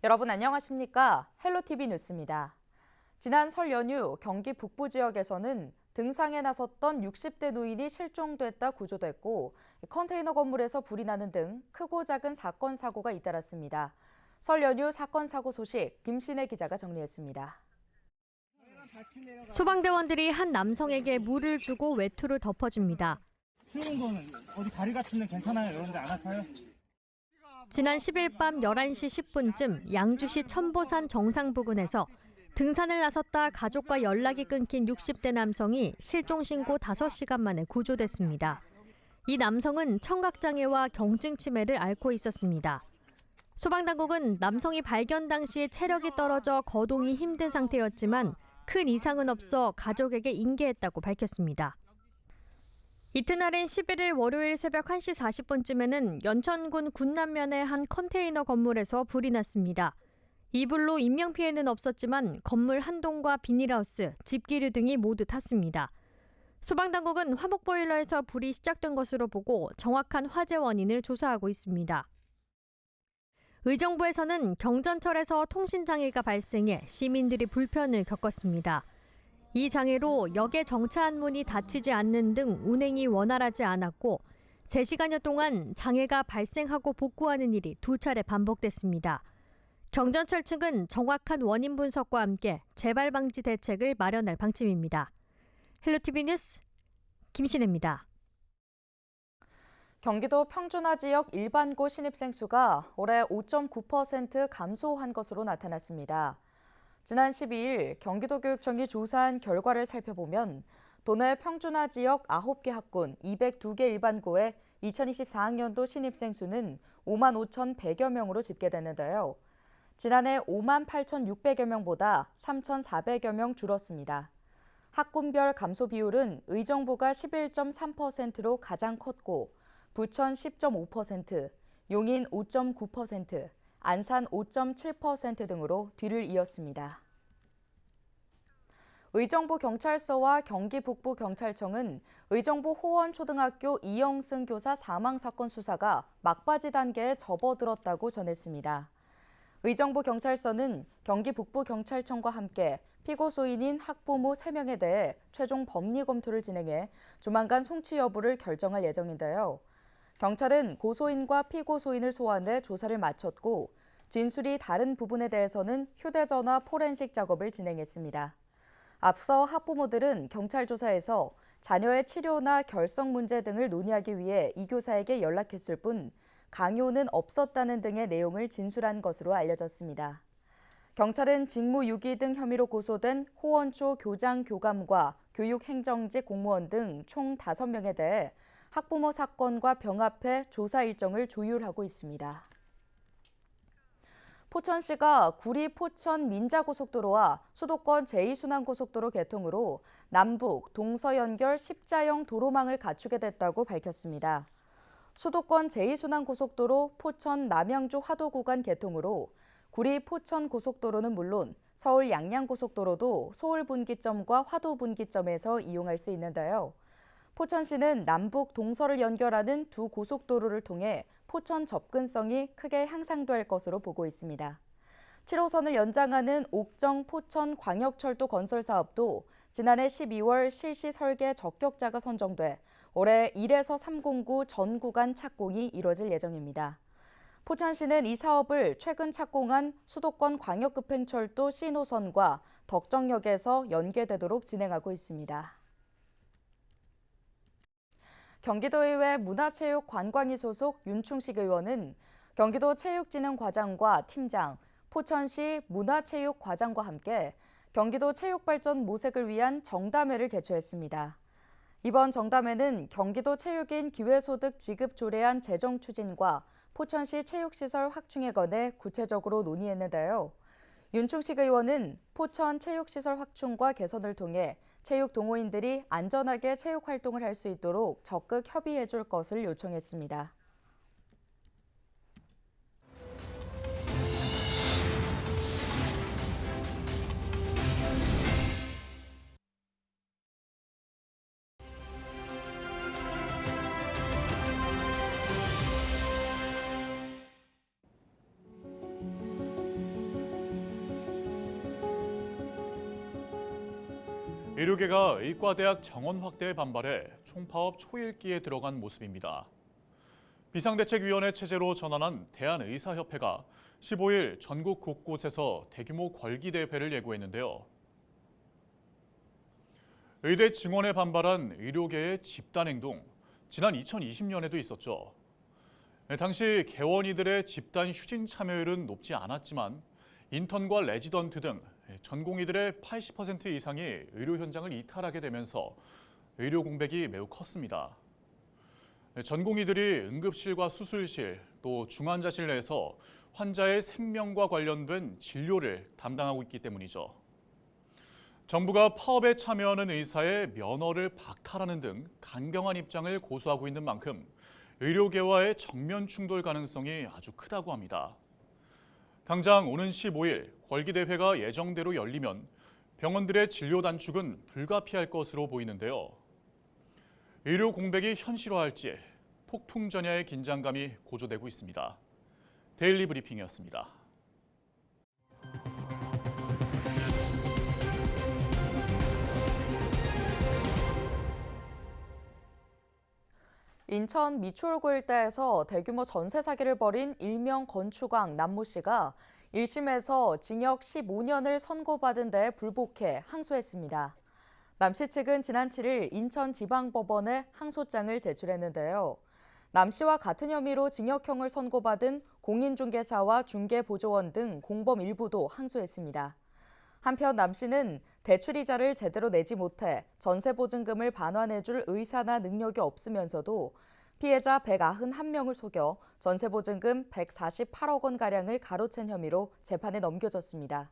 여러분 안녕하십니까? 헬로티비 뉴스입니다. 지난 설 연휴 경기 북부 지역에서는 등산에 나섰던 60대 노인이 실종됐다 구조됐고 컨테이너 건물에서 불이 나는 등 크고 작은 사건 사고가 잇따랐습니다. 설 연휴 사건 사고 소식 김신혜 기자가 정리했습니다. 소방대원들이 한 남성에게 물을 주고 외투를 덮어줍니다. 추운 거는 어디 다리 같은 데 괜찮아요? 이런 데 안 아파요? 지난 10일 밤 11시 10분쯤 양주시 천보산 정상 부근에서 등산을 나섰다 가족과 연락이 끊긴 60대 남성이 실종 신고 5시간 만에 구조됐습니다. 이 남성은 청각장애와 경증 치매를 앓고 있었습니다. 소방당국은 남성이 발견 당시 체력이 떨어져 거동이 힘든 상태였지만 큰 이상은 없어 가족에게 인계했다고 밝혔습니다. 이튿날인 11일 월요일 새벽 1시 40분쯤에는 연천군 군남면의 한 컨테이너 건물에서 불이 났습니다. 이 불로 인명피해는 없었지만 건물 한 동과 비닐하우스, 집기류 등이 모두 탔습니다. 소방당국은 화목보일러에서 불이 시작된 것으로 보고 정확한 화재 원인을 조사하고 있습니다. 의정부에서는 경전철에서 통신장애가 발생해 시민들이 불편을 겪었습니다. 이 장애로 역의 정차한 문이 닫히지 않는 등 운행이 원활하지 않았고 3시간여 동안 장애가 발생하고 복구하는 일이 2차례 반복됐습니다. 경전철 측은 정확한 원인 분석과 함께 재발 방지 대책을 마련할 방침입니다. 헬로티비 뉴스 김신혜입니다. 경기도 평준화 지역 일반고 신입생 수가 올해 5.9% 감소한 것으로 나타났습니다. 지난 12일 경기도교육청이 조사한 결과를 살펴보면 도내 평준화 지역 9개 학군 202개 일반고의 2024학년도 신입생 수는 5만 5,100여 명으로 집계됐는데요. 지난해 5만 8,600여 명보다 3,400여 명 줄었습니다. 학군별 감소 비율은 의정부가 11.3%로 가장 컸고 부천 10.5%, 용인 5.9%, 안산 5.7% 등으로 뒤를 이었습니다. 의정부 경찰서와 경기 북부 경찰청은 의정부 호원초등학교 이영승 교사 사망 사건 수사가 막바지 단계에 접어들었다고 전했습니다. 의정부 경찰서는 경기 북부 경찰청과 함께 피고 소인인 학부모 3명에 대해 최종 법리 검토를 진행해 조만간 송치 여부를 결정할 예정인데요. 경찰은 고소인과 피고 소인을 소환해 조사를 마쳤고 진술이 다른 부분에 대해서는 휴대전화 포렌식 작업을 진행했습니다. 앞서 학부모들은 경찰 조사에서 자녀의 치료나 결석 문제 등을 논의하기 위해 이 교사에게 연락했을 뿐 강요는 없었다는 등의 내용을 진술한 것으로 알려졌습니다. 경찰은 직무유기 등 혐의로 고소된 호원초 교장 교감과 교육행정직 공무원 등 총 5명에 대해 학부모 사건과 병합해 조사 일정을 조율하고 있습니다. 포천시가 구리 포천 민자고속도로와 수도권 제2순환고속도로 개통으로 남북, 동서 연결 십자형 도로망을 갖추게 됐다고 밝혔습니다. 수도권 제2순환고속도로 포천 남양주 화도 구간 개통으로 구리 포천 고속도로는 물론 서울 양양고속도로도 서울 분기점과 화도 분기점에서 이용할 수 있는데요. 포천시는 남북 동서를 연결하는 두 고속도로를 통해 포천 접근성이 크게 향상될 것으로 보고 있습니다. 7호선을 연장하는 옥정 포천 광역철도 건설 사업도 지난해 12월 실시 설계 적격자가 선정돼 올해 1에서 3공구 전 구간 착공이 이뤄질 예정입니다. 포천시는 이 사업을 최근 착공한 수도권 광역급행철도 C노선과 덕정역에서 연계되도록 진행하고 있습니다. 경기도의회 문화체육관광위 소속 윤충식 의원은 경기도 체육진흥과장과 팀장, 포천시 문화체육과장과 함께 경기도 체육발전 모색을 위한 정담회를 개최했습니다. 이번 정담회는 경기도 체육인 기회소득 지급 조례안 제정 추진과 포천시 체육시설 확충에 관해 구체적으로 논의했는데요. 윤충식 의원은 포천 체육시설 확충과 개선을 통해 체육 동호인들이 안전하게 체육 활동을 할 수 있도록 적극 협의해 줄 것을 요청했습니다. 의료계가 의과대학 정원 확대에 반발해 총파업 초읽기에 들어간 모습입니다. 비상대책위원회 체제로 전환한 대한의사협회가 15일 전국 곳곳에서 대규모 궐기대회를 예고했는데요. 의대 증원에 반발한 의료계의 집단행동, 지난 2020년에도 있었죠. 당시 개원이들의 집단 휴진 참여율은 높지 않았지만 인턴과 레지던트 등 전공의들의 80% 이상이 의료 현장을 이탈하게 되면서 의료 공백이 매우 컸습니다. 전공의들이 응급실과 수술실, 또 중환자실 내에서 환자의 생명과 관련된 진료를 담당하고 있기 때문이죠. 정부가 파업에 참여하는 의사의 면허를 박탈하는 등 강경한 입장을 고수하고 있는 만큼 의료계와의 정면 충돌 가능성이 아주 크다고 합니다. 당장 오는 15일 궐기대회가 예정대로 열리면 병원들의 진료 단축은 불가피할 것으로 보이는데요. 의료 공백이 현실화할지 폭풍 전야의 긴장감이 고조되고 있습니다. 데일리 브리핑이었습니다. 인천 미추홀구 일대에서 대규모 전세 사기를 벌인 일명 건축왕 남모 씨가 1심에서 징역 15년을 선고받은 데 불복해 항소했습니다. 남 씨 측은 지난 7일 인천지방법원에 항소장을 제출했는데요. 남 씨와 같은 혐의로 징역형을 선고받은 공인중개사와 중개보조원 등 공범 일부도 항소했습니다. 한편 남 씨는 대출이자를 제대로 내지 못해 전세보증금을 반환해줄 의사나 능력이 없으면서도 피해자 191명을 속여 전세보증금 148억 원가량을 가로챈 혐의로 재판에 넘겨졌습니다.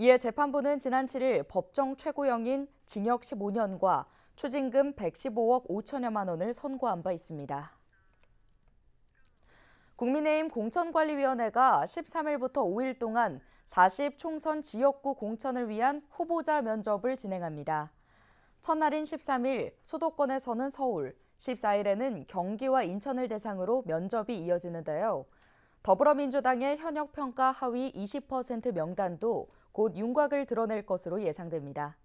이에 재판부는 지난 7일 법정 최고형인 징역 15년과 추징금 115억 5천여만 원을 선고한 바 있습니다. 국민의힘 공천관리위원회가 13일부터 5일 동안 40 총선 지역구 공천을 위한 후보자 면접을 진행합니다. 첫날인 13일 수도권에서는 서울, 14일에는 경기와 인천을 대상으로 면접이 이어지는데요. 더불어민주당의 현역평가 하위 20% 명단도 곧 윤곽을 드러낼 것으로 예상됩니다.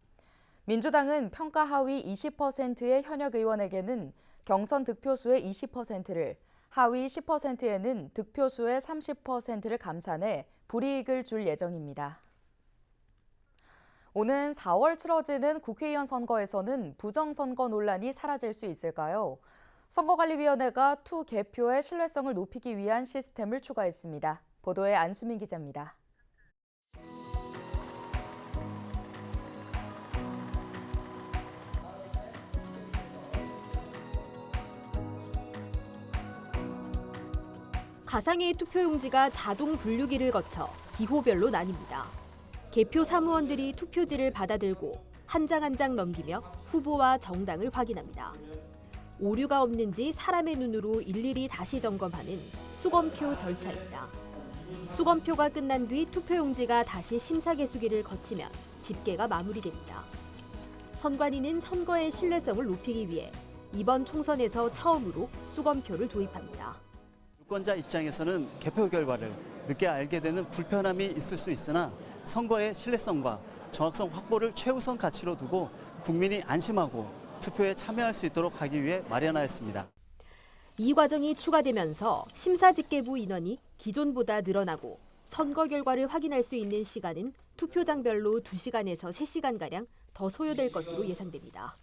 민주당은 평가 하위 20%의 현역 의원에게는 경선 득표수의 20%를, 하위 10%에는 득표수의 30%를 감산해 불이익을 줄 예정입니다. 오는 4월 치러지는 국회의원 선거에서는 부정선거 논란이 사라질 수 있을까요? 선거관리위원회가 투 개표의 신뢰성을 높이기 위한 시스템을 추가했습니다. 보도에 안수민 기자입니다. 가상의 투표용지가 자동 분류기를 거쳐 기호별로 나뉩니다. 개표 사무원들이 투표지를 받아들고 한 장 한 장 넘기며 후보와 정당을 확인합니다. 오류가 없는지 사람의 눈으로 일일이 다시 점검하는 수검표 절차입니다. 수검표가 끝난 뒤 투표용지가 다시 심사개수기를 거치면 집계가 마무리됩니다. 선관위는 선거의 신뢰성을 높이기 위해 이번 총선에서 처음으로 수검표를 도입합니다. 유권자 입장에서는 개표 결과를 늦게 알게 되는 불편함이 있을 수 있으나 선거의 신뢰성과 정확성 확보를 최우선 가치로 두고 국민이 안심하고 투표에 참여할 수 있도록 하기 위해 마련하였습니다. 이 과정이 추가되면서 심사집계부 인원이 기존보다 늘어나고 선거 결과를 확인할 수 있는 시간은 투표장별로 2시간에서 3시간가량 더 소요될 것으로 예상됩니다.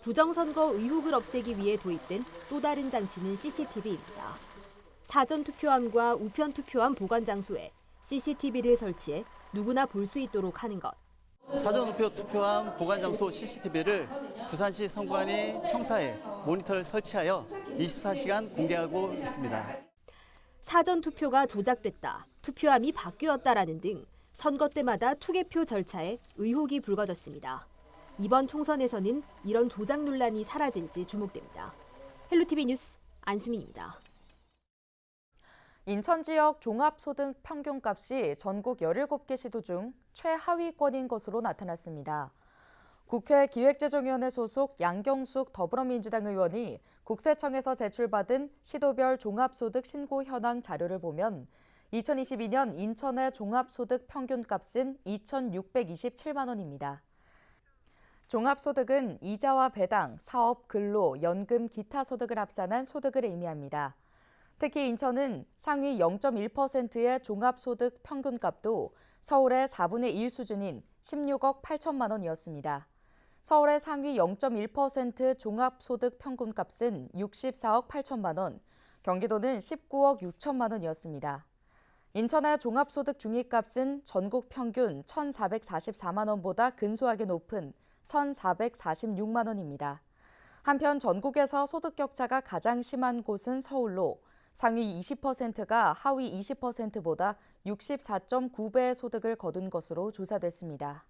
부정선거 의혹을 없애기 위해 도입된 또 다른 장치는 CCTV입니다. 사전투표함과 우편투표함 보관 장소에 CCTV를 설치해 누구나 볼 수 있도록 하는 것. 사전우표 투표함 보관 장소 CCTV를 부산시 선관위 청사에 모니터를 설치하여 24시간 공개하고 있습니다. 사전투표가 조작됐다, 투표함이 바뀌었다라는 등 선거 때마다 투개표 절차에 의혹이 불거졌습니다. 이번 총선에서는 이런 조작 논란이 사라질지 주목됩니다. 헬로티비 뉴스 안수민입니다. 인천 지역 종합소득 평균값이 전국 17개 시도 중 최하위권인 것으로 나타났습니다. 국회 기획재정위원회 소속 양경숙 더불어민주당 의원이 국세청에서 제출받은 시도별 종합소득 신고 현황 자료를 보면 2022년 인천의 종합소득 평균값은 2,627만 원입니다. 종합소득은 이자와 배당, 사업, 근로, 연금, 기타 소득을 합산한 소득을 의미합니다. 특히 인천은 상위 0.1%의 종합소득 평균값도 서울의 4분의 1 수준인 16억 8천만 원이었습니다. 서울의 상위 0.1% 종합소득 평균값은 64억 8천만 원, 경기도는 19억 6천만 원이었습니다. 인천의 종합소득 중위값은 전국 평균 1,444만 원보다 근소하게 높은 1,446만 원입니다. 한편 전국에서 소득 격차가 가장 심한 곳은 서울로 상위 20%가 하위 20%보다 64.9배의 소득을 거둔 것으로 조사됐습니다.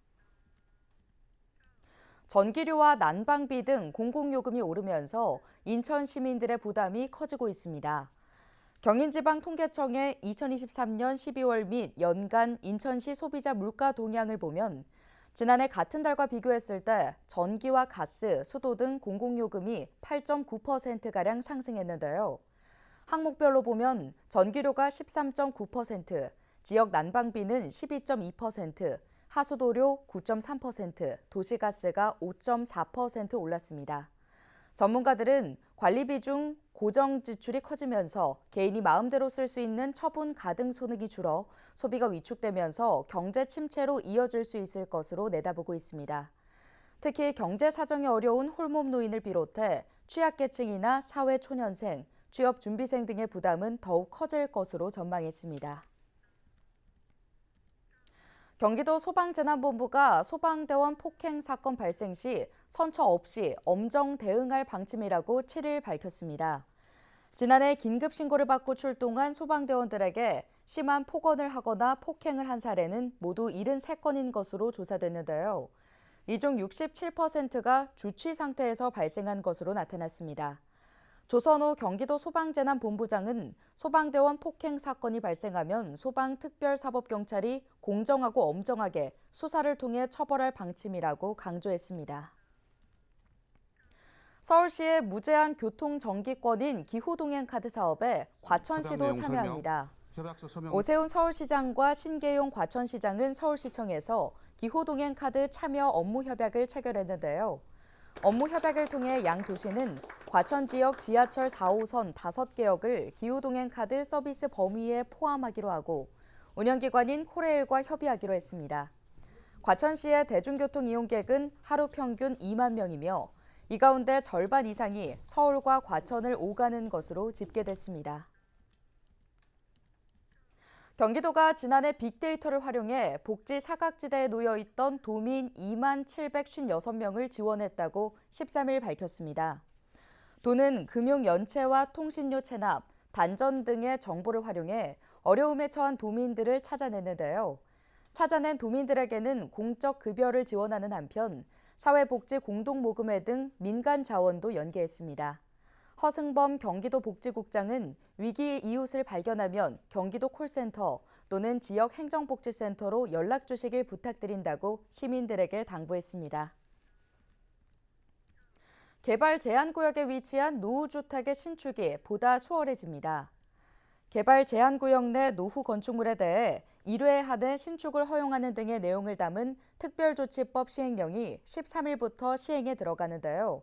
전기료와 난방비 등 공공요금이 오르면서 인천 시민들의 부담이 커지고 있습니다. 경인지방통계청의 2023년 12월 및 연간 인천시 소비자 물가 동향을 보면 지난해 같은 달과 비교했을 때 전기와 가스, 수도 등 공공요금이 8.9%가량 상승했는데요. 항목별로 보면 전기료가 13.9%, 지역 난방비는 12.2%, 하수도료 9.3%, 도시가스가 5.4% 올랐습니다. 전문가들은 관리비 중 고정 지출이 커지면서 개인이 마음대로 쓸 수 있는 처분 가등 소득이 줄어 소비가 위축되면서 경제 침체로 이어질 수 있을 것으로 내다보고 있습니다. 특히 경제 사정이 어려운 홀몸 노인을 비롯해 취약계층이나 사회초년생, 취업준비생 등의 부담은 더욱 커질 것으로 전망했습니다. 경기도 소방재난본부가 소방대원 폭행 사건 발생 시 선처 없이 엄정 대응할 방침이라고 7일 밝혔습니다. 지난해 긴급 신고를 받고 출동한 소방대원들에게 심한 폭언을 하거나 폭행을 한 사례는 모두 73건인 것으로 조사됐는데요. 이 중 67%가 주취 상태에서 발생한 것으로 나타났습니다. 조선호 경기도 소방재난본부장은 소방대원 폭행 사건이 발생하면 소방특별사법경찰이 공정하고 엄정하게 수사를 통해 처벌할 방침이라고 강조했습니다. 서울시의 무제한 교통정기권인 기후동행카드 사업에 과천시도 참여합니다. 오세훈 서울시장과 신계용 과천시장은 서울시청에서 기후동행카드 참여 업무 협약을 체결했는데요. 업무 협약을 통해 양 도시는 과천 지역 지하철 4호선 5개역을 기후동행카드 서비스 범위에 포함하기로 하고 운영기관인 코레일과 협의하기로 했습니다. 과천시의 대중교통 이용객은 하루 평균 2만 명이며 이 가운데 절반 이상이 서울과 과천을 오가는 것으로 집계됐습니다. 경기도가 지난해 빅데이터를 활용해 복지 사각지대에 놓여있던 도민 2만 756명을 지원했다고 13일 밝혔습니다. 도는 금융연체와 통신료 체납, 단전 등의 정보를 활용해 어려움에 처한 도민들을 찾아냈는데요. 찾아낸 도민들에게는 공적 급여를 지원하는 한편 사회복지 공동모금회 등 민간 자원도 연계했습니다. 허승범 경기도복지국장은 위기 이웃을 발견하면 경기도 콜센터 또는 지역 행정복지센터로 연락 주시길 부탁드린다고 시민들에게 당부했습니다. 개발 제한구역에 위치한 노후주택의 신축이 보다 수월해집니다. 개발 제한구역 내 노후 건축물에 대해 1회 한해 신축을 허용하는 등의 내용을 담은 특별조치법 시행령이 13일부터 시행에 들어가는데요.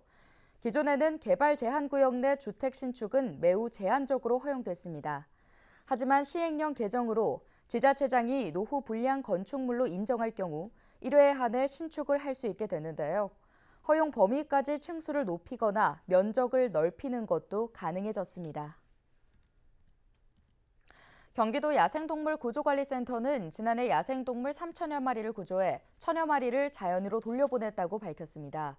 기존에는 개발 제한구역 내 주택 신축은 매우 제한적으로 허용됐습니다. 하지만 시행령 개정으로 지자체장이 노후 불량 건축물로 인정할 경우 1회 한해 신축을 할 수 있게 되는데요. 허용 범위까지 층수를 높이거나 면적을 넓히는 것도 가능해졌습니다. 경기도 야생동물 구조관리센터는 지난해 야생동물 3천여 마리를 구조해 1,000여 마리를 자연으로 돌려보냈다고 밝혔습니다.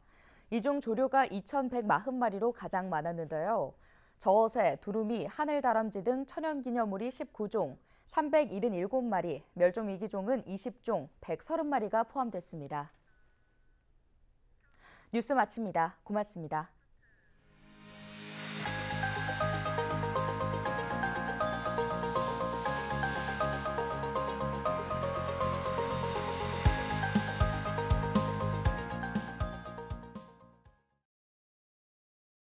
이 중 조류가 2,140마리로 가장 많았는데요. 저어새, 두루미, 하늘다람쥐 등 천연기념물이 19종, 377마리, 멸종위기종은 20종, 130마리가 포함됐습니다. 뉴스 마칩니다. 고맙습니다.